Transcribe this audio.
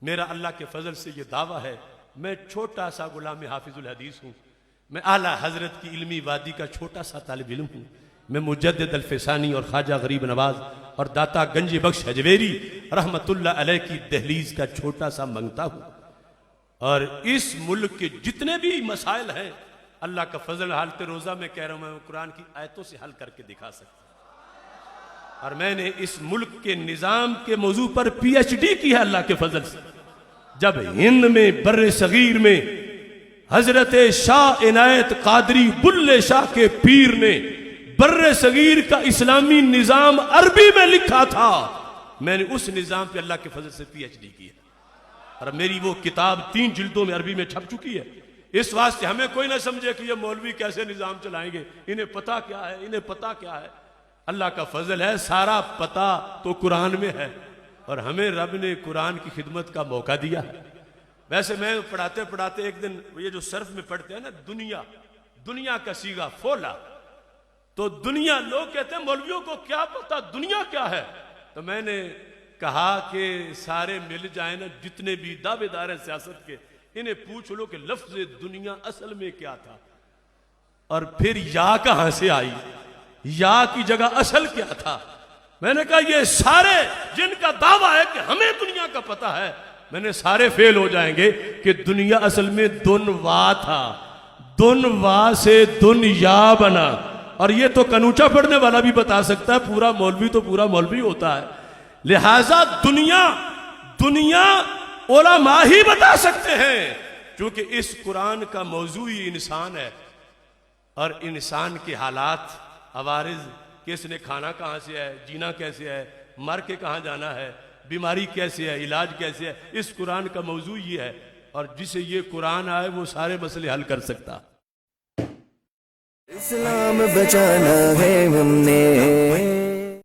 میرا اللہ کے فضل سے یہ دعویٰ ہے، میں چھوٹا سا غلام حافظ الحدیث ہوں، میں اعلیٰ حضرت کی علمی وادی کا چھوٹا سا طالب علم ہوں، میں مجدد الفسانی اور خواجہ غریب نواز اور داتا گنج بخش حجویری رحمت اللہ علیہ کی دہلیز کا چھوٹا سا منگتا ہوں، اور اس ملک کے جتنے بھی مسائل ہیں اللہ کا فضل حالت روزہ میں کہہ رہا ہوں، میں قرآن کی آیتوں سے حل کر کے دکھا سکتا ہوں۔ اور میں نے اس ملک کے نظام کے موضوع پر پی ایچ ڈی کی ہے اللہ کے فضل سے۔ جب ہند میں بر صغیر میں حضرت شاہ عنایت قادری بلے شاہ کے پیر نے بر صغیر کا اسلامی نظام عربی میں لکھا تھا، میں نے اس نظام پہ اللہ کے فضل سے پی ایچ ڈی کی ہے، اور میری وہ کتاب 3 جلدوں میں عربی میں چھپ چکی ہے۔ اس واسطے ہمیں کوئی نہ سمجھے کہ یہ مولوی کیسے نظام چلائیں گے، انہیں پتہ کیا ہے، انہیں پتہ کیا ہے۔ اللہ کا فضل ہے، سارا پتہ تو قرآن میں ہے، اور ہمیں رب نے قرآن کی خدمت کا موقع دیا ہے۔ ویسے میں پڑھاتے پڑھاتے ایک دن یہ جو صرف میں پڑھتے ہیں نا، دنیا کا صیغہ فولا، تو دنیا لوگ کہتے ہیں مولویوں کو کیا پتہ دنیا کیا ہے، تو میں نے کہا کہ سارے مل جائیں نا، جتنے بھی دعوے دار ہیں سیاست کے، انہیں پوچھ لو کہ لفظ دنیا اصل میں کیا تھا، اور پھر یا کہاں سے آئی، یا کی جگہ اصل کیا تھا۔ میں نے کہا یہ سارے جن کا دعویٰ ہے کہ ہمیں دنیا کا پتہ ہے، میں نے سارے فیل ہو جائیں گے کہ دنیا اصل میں دن وا تھا، دن وا سے دنیا بنا، اور یہ تو کنوچا پڑھنے والا بھی بتا سکتا ہے، پورا مولوی تو پورا مولوی ہوتا ہے۔ لہٰذا دنیا علماء ہی بتا سکتے ہیں، کیونکہ اس قرآن کا موضوع ہی انسان ہے، اور انسان کے حالات عوارض، کس نے کھانا کہاں سے ہے، جینا کیسے ہے، مر کے کہاں جانا ہے، بیماری کیسے ہے، علاج کیسے ہے، اس قرآن کا موضوع یہ ہے، اور جسے یہ قرآن آئے وہ سارے مسئلے حل کر سکتا۔ اسلام بچانا ہے ہم نے۔